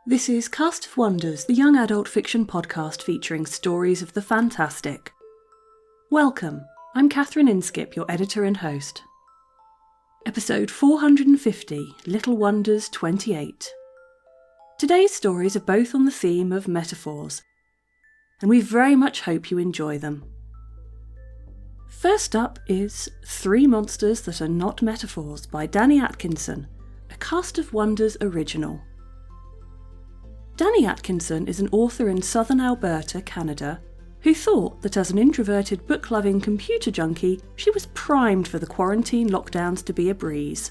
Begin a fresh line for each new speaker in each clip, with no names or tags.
This is Cast of Wonders, the young adult fiction podcast featuring stories of the fantastic. Welcome, I'm Catherine Inskip, your editor and host. Episode 450, Little Wonders 28. Today's stories are both on the theme of metaphors, and we very much hope you enjoy them. First up is Three Monsters That Are Not Metaphors by Danny Atkinson, a Cast of Wonders original. Danny Atkinson is an author in southern Alberta, Canada, who thought that as an introverted book-loving computer junkie, she was primed for the quarantine lockdowns to be a breeze.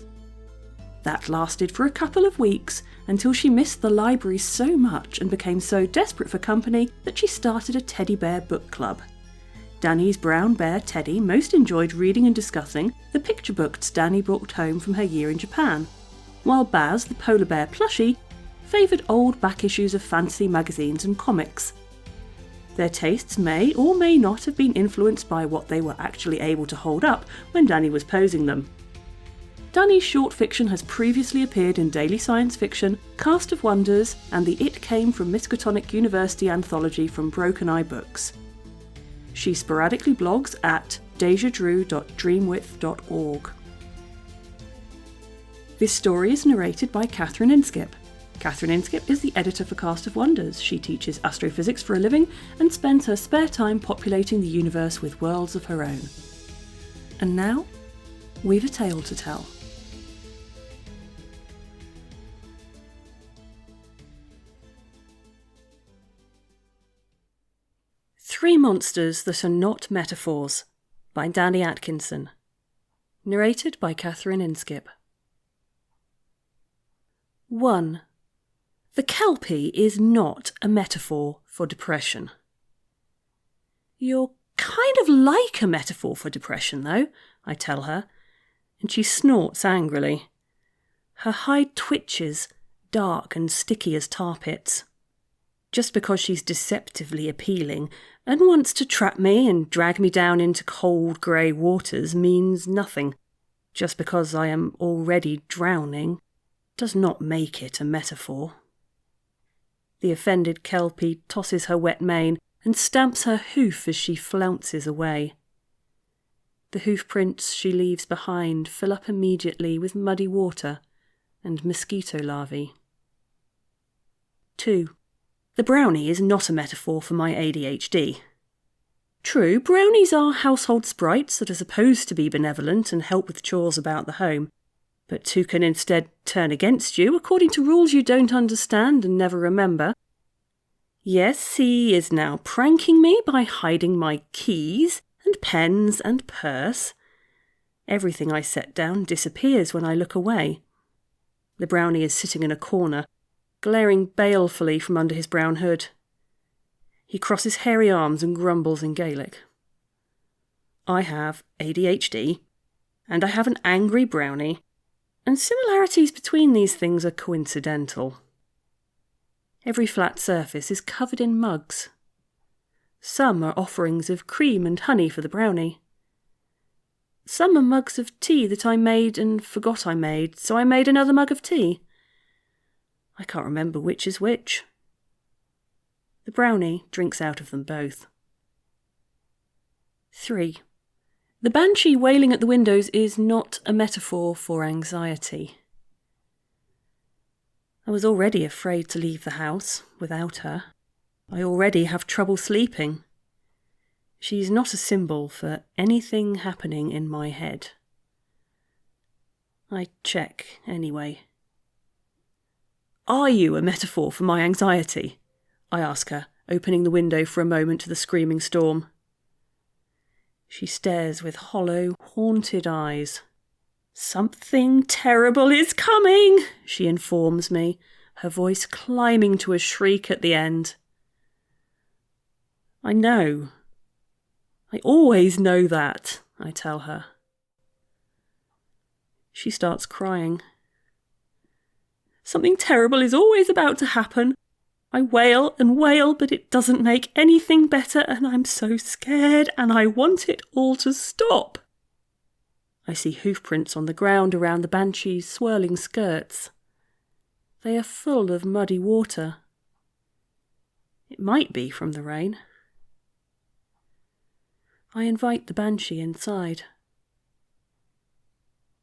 That lasted for a couple of weeks until she missed the library so much and became so desperate for company that she started a teddy bear book club. Danny's brown bear Teddy most enjoyed reading and discussing the picture books Danny brought home from her year in Japan, while Baz, the polar bear plushie, favoured old back issues of fantasy magazines and comics. Their tastes may or may not have been influenced by what they were actually able to hold up when Danny was posing them. Danny's short fiction has previously appeared in Daily Science Fiction, Cast of Wonders, and the It Came from Miskatonic University anthology from Broken Eye Books. She sporadically blogs at dejadrew.dreamwidth.org. This story is narrated by Catherine Inskip. Catherine Inskip is the editor for Cast of Wonders. She teaches astrophysics for a living and spends her spare time populating the universe with worlds of her own. And now, we've a tale to tell. Three Monsters That Are Not Metaphors by Danny Atkinson. Narrated by Catherine Inskip. 1. The Kelpie is not a metaphor for depression. You're kind of like a metaphor for depression, though, I tell her, and she snorts angrily. Her hide twitches, dark and sticky as tar pits. Just because she's deceptively appealing and wants to trap me and drag me down into cold grey waters means nothing. Just because I am already drowning does not make it a metaphor. The offended Kelpie tosses her wet mane and stamps her hoof as she flounces away. The hoof prints she leaves behind fill up immediately with muddy water and mosquito larvae. 2. The Brownie is not a metaphor for my ADHD. True, brownies are household sprites that are supposed to be benevolent and help with chores about the home, but two can instead turn against you according to rules you don't understand and never remember. Yes, he is now pranking me by hiding my keys and pens and purse. Everything I set down disappears when I look away. The Brownie is sitting in a corner, glaring balefully from under his brown hood. He crosses hairy arms and grumbles in Gaelic. I have ADHD, and I have an angry Brownie, and similarities between these things are coincidental. Every flat surface is covered in mugs. Some are offerings of cream and honey for the Brownie. Some are mugs of tea that I made and forgot I made, so I made another mug of tea. I can't remember which is which. The Brownie drinks out of them both. 3. The banshee wailing at the windows is not a metaphor for anxiety. I was already afraid to leave the house without her. I already have trouble sleeping. She's not a symbol for anything happening in my head. I check anyway. Are you a metaphor for my anxiety? I ask her, opening the window for a moment to the screaming storm. She stares with hollow, haunted eyes. Something terrible is coming, she informs me, her voice climbing to a shriek at the end. I know. I always know that, I tell her. She starts crying. Something terrible is always about to happen. I wail and wail, but it doesn't make anything better, and I'm so scared, and I want it all to stop. I see hoof prints on the ground around the banshee's swirling skirts. They are full of muddy water. It might be from the rain. I invite the banshee inside.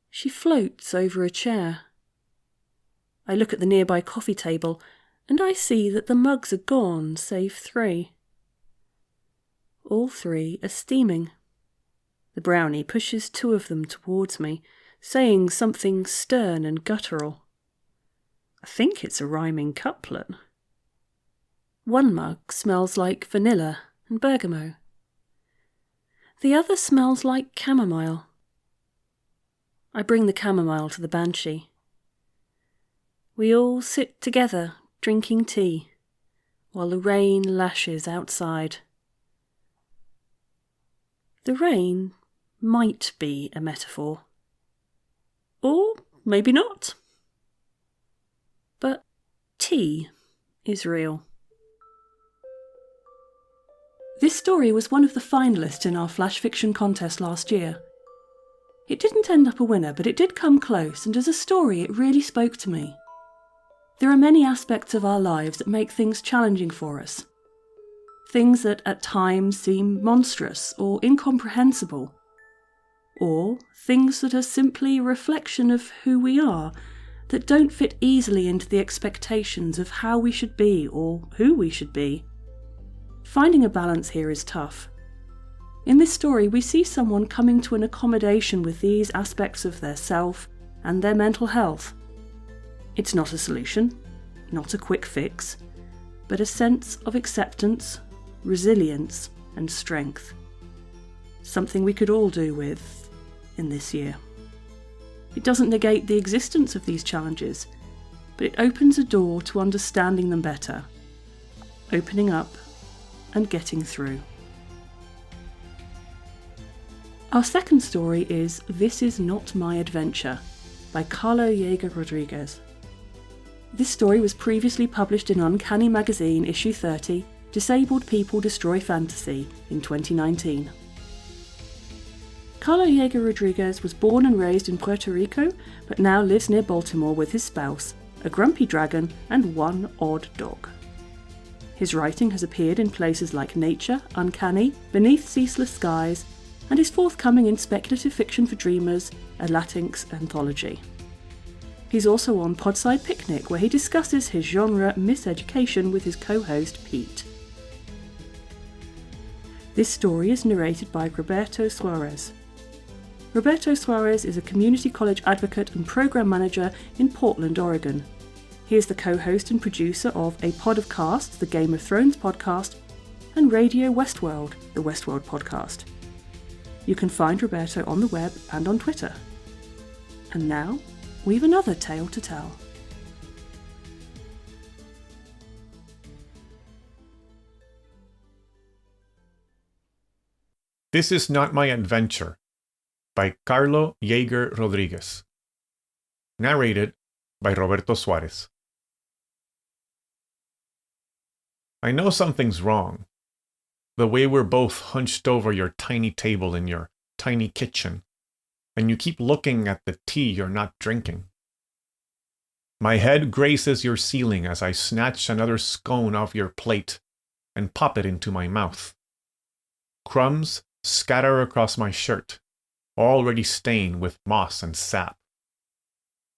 She floats over a chair. I look at the nearby coffee table, and I see that the mugs are gone, save 3. All 3 are steaming. The brownie pushes 2 of them towards me, saying something stern and guttural. I think it's a rhyming couplet. One mug smells like vanilla and bergamot. The other smells like chamomile. I bring the chamomile to the banshee. We all sit together, drinking tea, while the rain lashes outside. The rain might be a metaphor. Or maybe not. But tea is real. This story was one of the finalists in our flash fiction contest last year. It didn't end up a winner, but it did come close, and as a story it really spoke to me. There are many aspects of our lives that make things challenging for us. Things that at times seem monstrous or incomprehensible. Or things that are simply a reflection of who we are, that don't fit easily into the expectations of how we should be or who we should be. Finding a balance here is tough. In this story, we see someone coming to an accommodation with these aspects of their self and their mental health. It's not a solution, not a quick fix, but a sense of acceptance, resilience, and strength. Something we could all do with in this year. It doesn't negate the existence of these challenges, but it opens a door to understanding them better, opening up and getting through. Our second story is This Is Not My Adventure by Carlo Jaeger Rodriguez. This story was previously published in Uncanny Magazine issue 30, Disabled People Destroy Fantasy, in 2019. Carlo Jaeger Rodriguez was born and raised in Puerto Rico, but now lives near Baltimore with his spouse, a grumpy dragon, and one odd dog. His writing has appeared in places like Nature, Uncanny, Beneath Ceaseless Skies, and is forthcoming in Speculative Fiction for Dreamers, a Latinx anthology. He's also on Podside Picnic, where he discusses his genre miseducation with his co-host Pete. This story is narrated by Roberto Suarez. Roberto Suarez is a community college advocate and program manager in Portland, Oregon. He is the co-host and producer of A Pod of Casts, the Game of Thrones podcast, and Radio Westworld, the Westworld podcast. You can find Roberto on the web and on Twitter. And now, we've another tale to tell.
This Is Not My Adventure by Carlo Jaeger Rodriguez. Narrated by Roberto Suarez. I know something's wrong. The way we're both hunched over your tiny table in your tiny kitchen, and you keep looking at the tea you're not drinking. My head graces your ceiling as I snatch another scone off your plate and pop it into my mouth. Crumbs scatter across my shirt, already stained with moss and sap.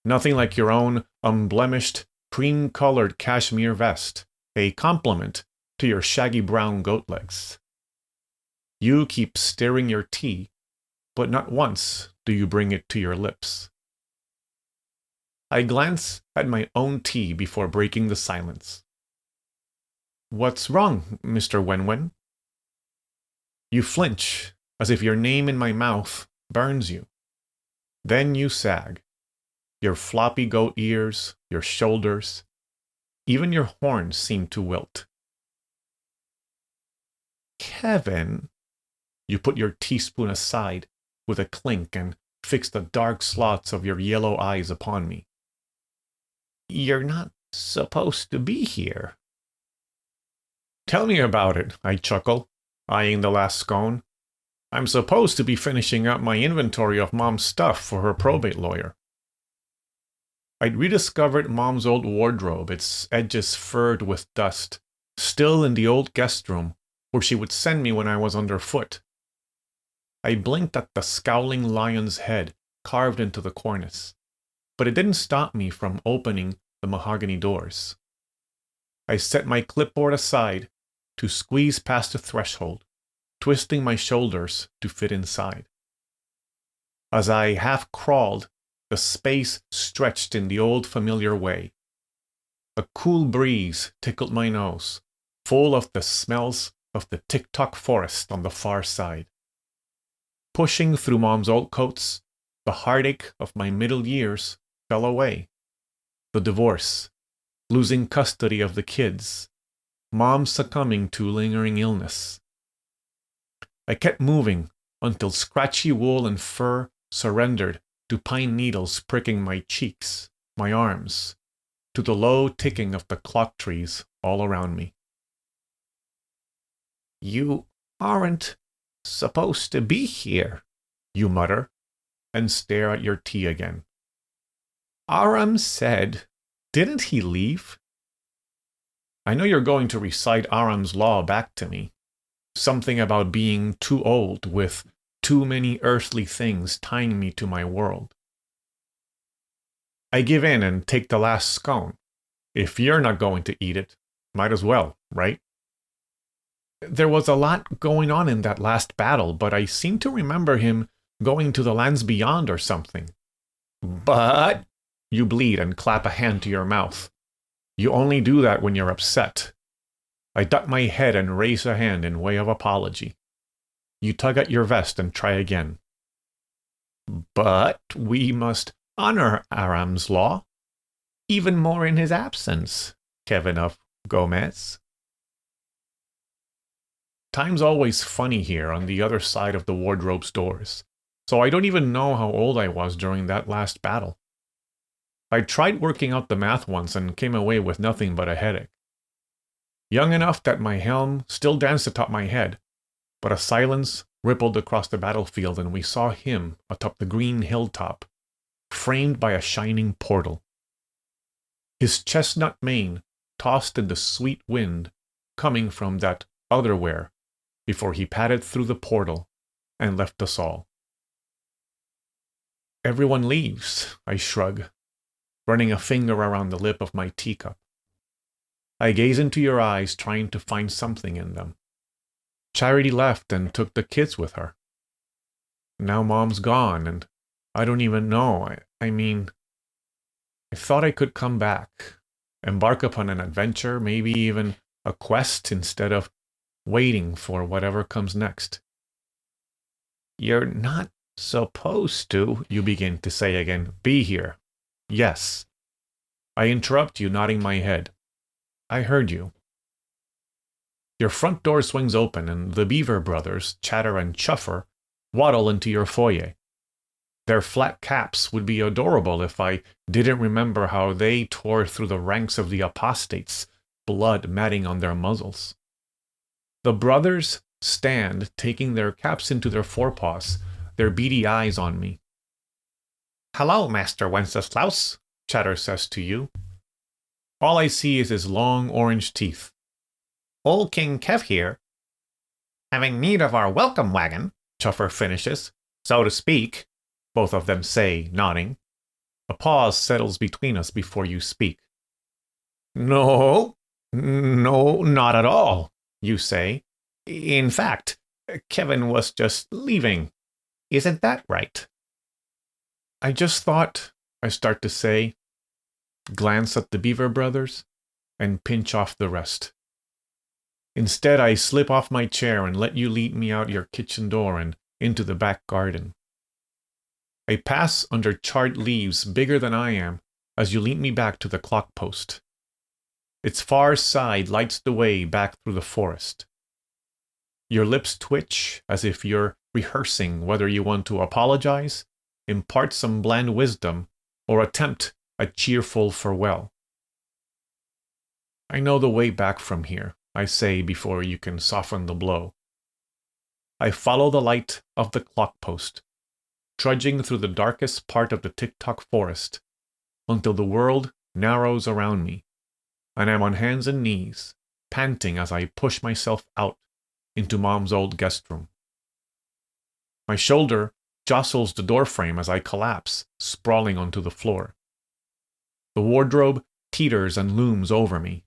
Nothing like your own unblemished, cream-colored cashmere vest, a compliment to your shaggy brown goat legs. You keep stirring your tea, but not once do you bring it to your lips. I glance at my own tea before breaking the silence. What's wrong, Mr. Wenwen? You flinch, as if your name in my mouth burns you. Then you sag. Your floppy goat ears, your shoulders, even your horns seem to wilt. Kevin, you put your teaspoon aside with a clink and fix the dark slots of your yellow eyes upon me. You're not supposed to be here. Tell me about it, I chuckle, eyeing the last scone. I'm supposed to be finishing up my inventory of Mom's stuff for her probate lawyer. I'd rediscovered Mom's old wardrobe, its edges furred with dust, still in the old guest room, where she would send me when I was underfoot. I blinked at the scowling lion's head carved into the cornice, but it didn't stop me from opening the mahogany doors. I set my clipboard aside to squeeze past the threshold, twisting my shoulders to fit inside. As I half crawled, the space stretched in the old familiar way. A cool breeze tickled my nose, full of the smells of the tick-tock forest on the far side. Pushing through Mom's old coats, the heartache of my middle years fell away. The divorce, losing custody of the kids, Mom succumbing to lingering illness. I kept moving until scratchy wool and fur surrendered to pine needles pricking my cheeks, my arms, to the low ticking of the clock trees all around me. "You aren't supposed to be here," you mutter, and stare at your tea again. "Aram said, didn't he leave?" I know you're going to recite Aram's law back to me. Something about being too old, with too many earthly things tying me to my world. I give in and take the last scone. If you're not going to eat it, might as well, right? There was a lot going on in that last battle, but I seem to remember him going to the lands beyond or something. But you bleed and clap a hand to your mouth. You only do that when you're upset. I duck my head and raise a hand in way of apology. You tug at your vest and try again. But we must honor Aram's law, even more in his absence, Kevin of Gomez. Time's always funny here on the other side of the wardrobe's doors, so I don't even know how old I was during that last battle. I tried working out the math once and came away with nothing but a headache. Young enough that my helm still danced atop my head, but a silence rippled across the battlefield and we saw him atop the green hilltop, framed by a shining portal. His chestnut mane tossed in the sweet wind coming from that otherwhere before he padded through the portal and left us all. Everyone leaves, I shrug, running a finger around the lip of my teacup. I gaze into your eyes, trying to find something in them. Charity left and took the kids with her. Now Mom's gone, and I don't even know. I mean, I thought I could come back, embark upon an adventure, maybe even a quest instead of waiting for whatever comes next. You're not supposed to, you begin to say again, be here. Yes. I interrupt you, nodding my head. I heard you. Your front door swings open and the Beaver brothers, Chatter and Chuffer, waddle into your foyer. Their flat caps would be adorable if I didn't remember how they tore through the ranks of the apostates, blood matting on their muzzles. The brothers stand, taking their caps into their forepaws, their beady eyes on me. Hello, Master Wenceslaus, Chatter says to you. All I see is his long orange teeth. Old King Kev here. Having need of our welcome wagon, Chuffer finishes, so to speak, both of them say, nodding. A pause settles between us before you speak. No, not at all, you say. In fact, Kevin was just leaving. Isn't that right? I just thought, I start to say, glance at the Beaver brothers, and pinch off the rest. Instead, I slip off my chair and let you lead me out your kitchen door and into the back garden. I pass under charred leaves bigger than I am as you lead me back to the clock post. Its far side lights the way back through the forest. Your lips twitch as if you're rehearsing whether you want to apologize, impart some bland wisdom, or attempt a cheerful farewell. I know the way back from here, I say before you can soften the blow. I follow the light of the clock post, trudging through the darkest part of the tick-tock forest, until the world narrows around me, and I'm on hands and knees, panting as I push myself out into Mom's old guest room. My shoulder jostles the doorframe as I collapse, sprawling onto the floor. The wardrobe teeters and looms over me.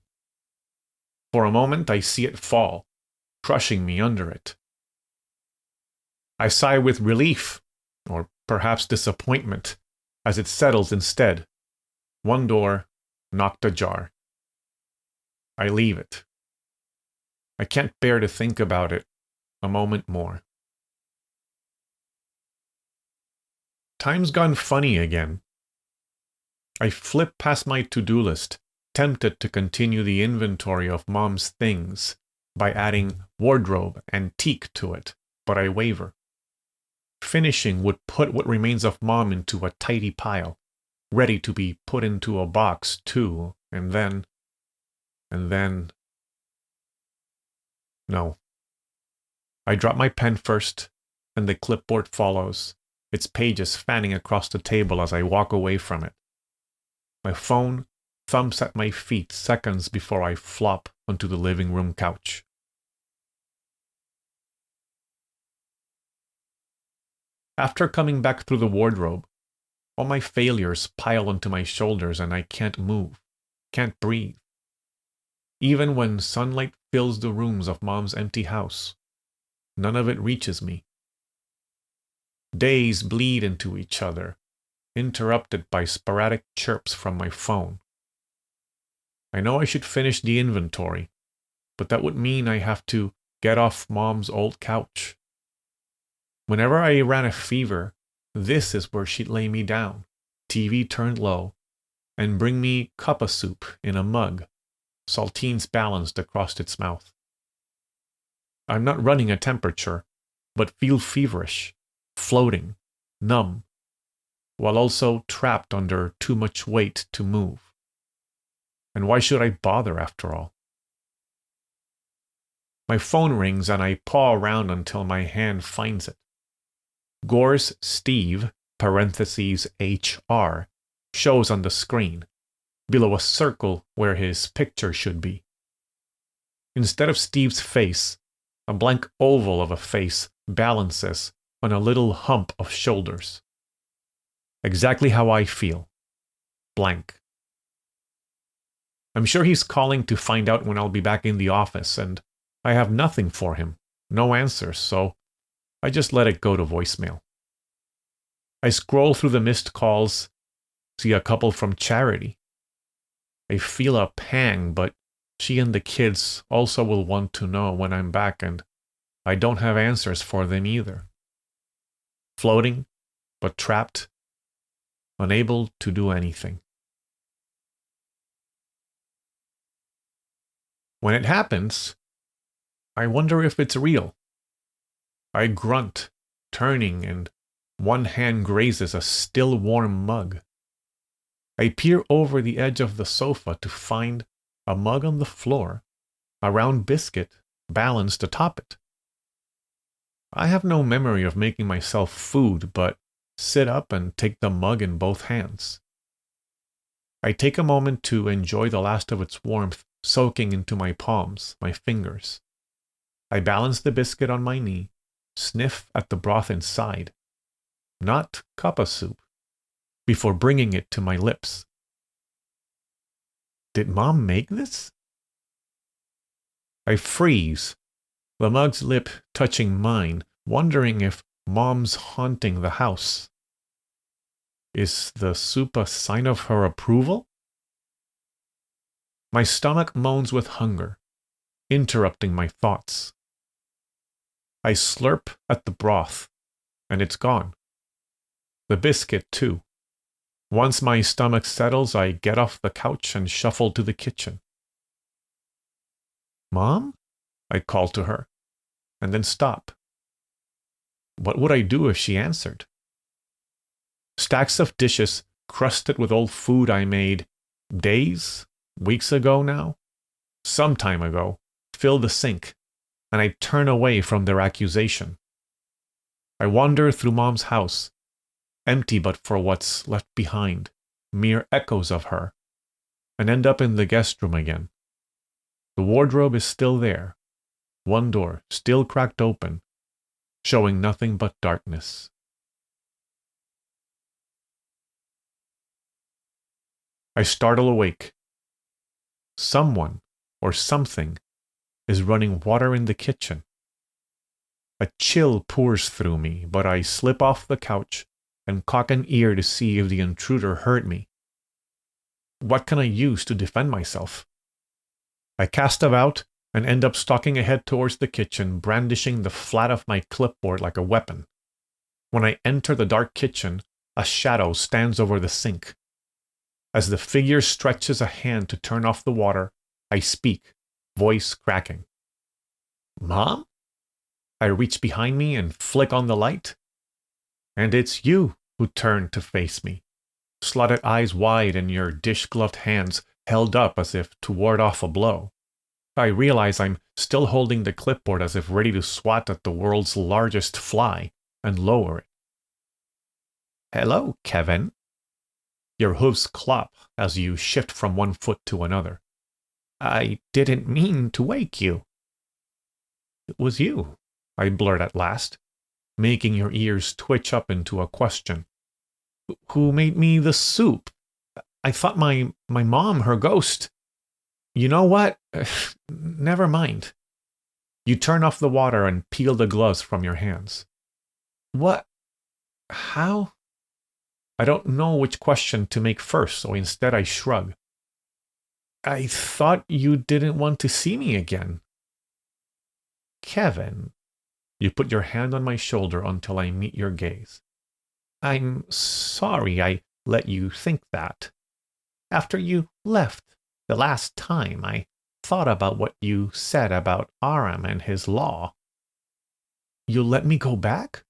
For a moment, I see it fall, crushing me under it. I sigh with relief, or perhaps disappointment, as it settles instead. One door knocked ajar. I leave it. I can't bear to think about it a moment more. Time's gone funny again. I flip past my to-do list, tempted to continue the inventory of Mom's things by adding wardrobe antique to it, but I waver. Finishing would put what remains of Mom into a tidy pile, ready to be put into a box too, and then... No. I drop my pen first, and the clipboard follows, its pages fanning across the table as I walk away from it. My phone thumps at my feet seconds before I flop onto the living room couch. After coming back through the wardrobe, all my failures pile onto my shoulders and I can't move, can't breathe. Even when sunlight fills the rooms of Mom's empty house, none of it reaches me. Days bleed into each other, interrupted by sporadic chirps from my phone. I know I should finish the inventory, but that would mean I have to get off Mom's old couch. Whenever I ran a fever, this is where she'd lay me down, TV turned low, and bring me cuppa soup in a mug, saltines balanced across its mouth. I'm not running a temperature, but feel feverish, floating, numb, while also trapped under too much weight to move. And why should I bother after all? My phone rings and I paw around until my hand finds it. Gore's Steve, parentheses HR, shows on the screen, below a circle where his picture should be. Instead of Steve's face, a blank oval of a face balances on a little hump of shoulders. Exactly how I feel. Blank. I'm sure he's calling to find out when I'll be back in the office, and I have nothing for him, no answers, so I just let it go to voicemail. I scroll through the missed calls, see a couple from Charity. I feel a pang, but she and the kids also will want to know when I'm back, and I don't have answers for them either. Floating, but trapped, unable to do anything. When it happens, I wonder if it's real. I grunt, turning, and one hand grazes a still warm mug. I peer over the edge of the sofa to find a mug on the floor, a round biscuit balanced atop it. I have no memory of making myself food, but sit up and take the mug in both hands. I take a moment to enjoy the last of its warmth soaking into my palms, my fingers. I balance the biscuit on my knee, sniff at the broth inside, not cuppa soup, before bringing it to my lips. Did Mom make this? I freeze, the mug's lip touching mine, wondering if Mom's haunting the house. Is the soup a sign of her approval? My stomach moans with hunger, interrupting my thoughts. I slurp at the broth, and it's gone. The biscuit, too. Once my stomach settles, I get off the couch and shuffle to the kitchen. Mom? I call to her, and then stop. What would I do if she answered? Stacks of dishes crusted with old food I made days, weeks ago now, some time ago, fill the sink, and I turn away from their accusation. I wander through Mom's house, empty but for what's left behind, mere echoes of her, and end up in the guest room again. The wardrobe is still there, one door still cracked open, showing nothing but darkness. I startle awake. Someone or something is running water in the kitchen. A chill pours through me, but I slip off the couch and cock an ear to see if the intruder heard me. What can I use to defend myself? I cast about and end up stalking ahead towards the kitchen, brandishing the flat of my clipboard like a weapon. When I enter the dark kitchen, a shadow stands over the sink. As the figure stretches a hand to turn off the water, I speak, voice cracking. "Mom?" I reach behind me and flick on the light. And it's you who turn to face me, slotted eyes wide and your dish-gloved hands held up as if to ward off a blow. I realize I'm still holding the clipboard as if ready to swat at the world's largest fly and lower it. "Hello, Kevin." Your hooves clop as you shift from one foot to another. "I didn't mean to wake you." "It was you," I blurt at last, making your ears twitch up into a question. "Who made me the soup? I thought my mom, her ghost." "You know what? Never mind." You turn off the water and peel the gloves from your hands. "What? How?" I don't know which question to make first, so instead I shrug. "I thought you didn't want to see me again." "Kevin." You put your hand on my shoulder until I meet your gaze. "I'm sorry I let you think that. After you left the last time, I thought about what you said about Aram and his law." "You'll let me go back?"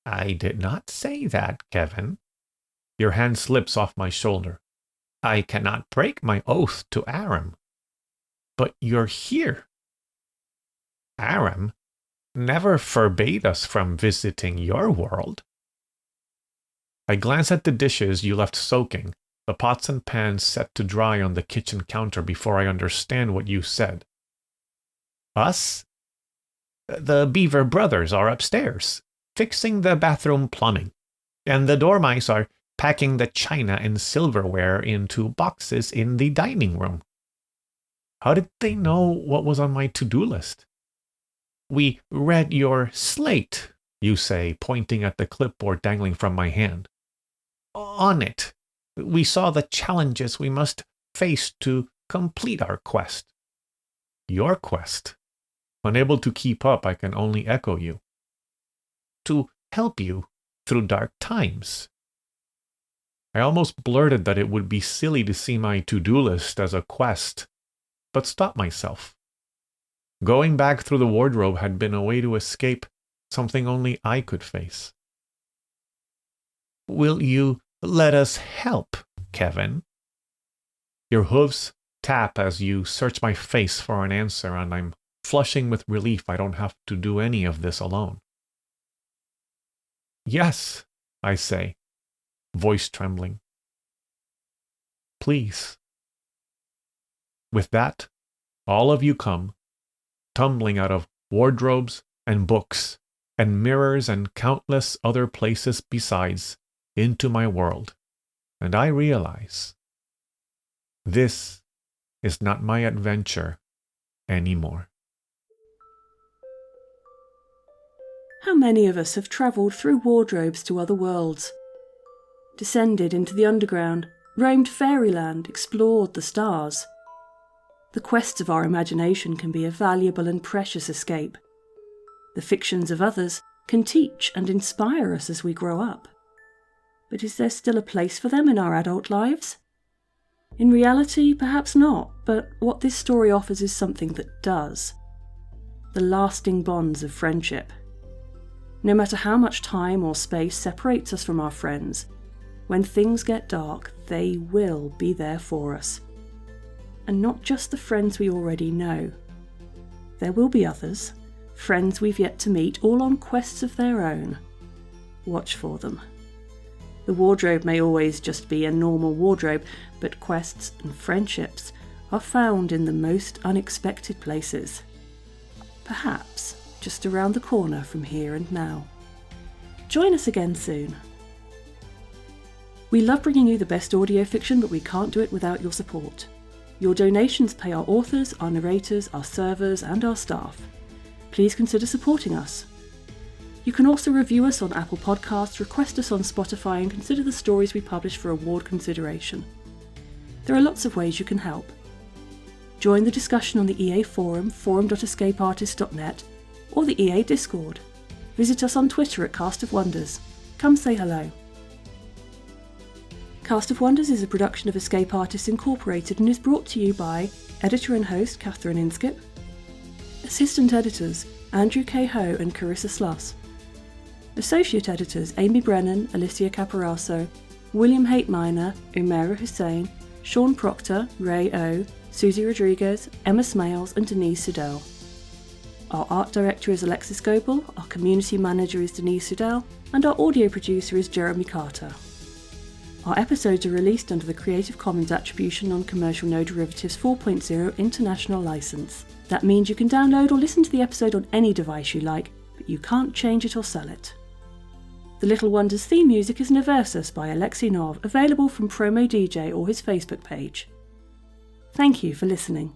"I did not say that, Kevin." Your hand slips off my shoulder. "I cannot break my oath to Aram." "But you're here." "Aram never forbade us from visiting your world." I glance at the dishes you left soaking, the pots and pans set to dry on the kitchen counter before I understand what you said. "Us? The Beaver brothers are upstairs, fixing the bathroom plumbing, and the dormice are packing the china and silverware into boxes in the dining room." "How did they know what was on my to-do list?" "We read your slate," you say, pointing at the clipboard dangling from my hand. "On it, we saw the challenges we must face to complete our quest." "Your quest?" Unable to keep up, I can only echo you. "To help you through dark times." I almost blurted that it would be silly to see my to-do list as a quest, but stopped myself. Going back through the wardrobe had been a way to escape something only I could face. "Will you let us help, Kevin?" Your hooves tap as you search my face for an answer, and I'm flushing with relief I don't have to do any of this alone. "Yes," I say, voice trembling. "Please." With that, all of you come, tumbling out of wardrobes and books and mirrors and countless other places besides, into my world, and I realize this is not my adventure anymore.
How many of us have travelled through wardrobes to other worlds, descended into the underground, roamed fairyland, explored the stars? The quests of our imagination can be a valuable and precious escape. The fictions of others can teach and inspire us as we grow up. But is there still a place for them in our adult lives? In reality, perhaps not, but what this story offers is something that does. The lasting bonds of friendship. No matter how much time or space separates us from our friends, when things get dark, they will be there for us. And not just the friends we already know. There will be others, friends we've yet to meet, all on quests of their own. Watch for them. The wardrobe may always just be a normal wardrobe, but quests and friendships are found in the most unexpected places. Perhaps just around the corner from here and now. Join us again soon. We love bringing you the best audio fiction, but we can't do it without your support. Your donations pay our authors, our narrators, our servers, and our staff. Please consider supporting us. You can also review us on Apple Podcasts, request us on Spotify, and consider the stories we publish for award consideration. There are lots of ways you can help. Join the discussion on the EA Forum, forum.escapeartist.net, or the EA Discord. Visit us on Twitter at Cast of Wonders. Come say hello. Cast of Wonders is a production of Escape Artists Incorporated and is brought to you by editor and host Catherine Inskip, assistant editors Andrew K. Ho and Carissa Sluss, associate editors Amy Brennan, Alicia Caparaso, William Hateminer, Umaira Hussain, Sean Proctor, Ray O, Susie Rodriguez, Emma Smales and Denise Sudell. Our art director is Alexis Goebel, our community manager is Denise Sudell, and our audio producer is Jeremy Carter. Our episodes are released under the Creative Commons Attribution Non-Commercial No Derivatives 4.0 International License. That means you can download or listen to the episode on any device you like, but you can't change it or sell it. The Little Wonders theme music is Neversus by Alexei Nov, available from Promo DJ or his Facebook page. Thank you for listening.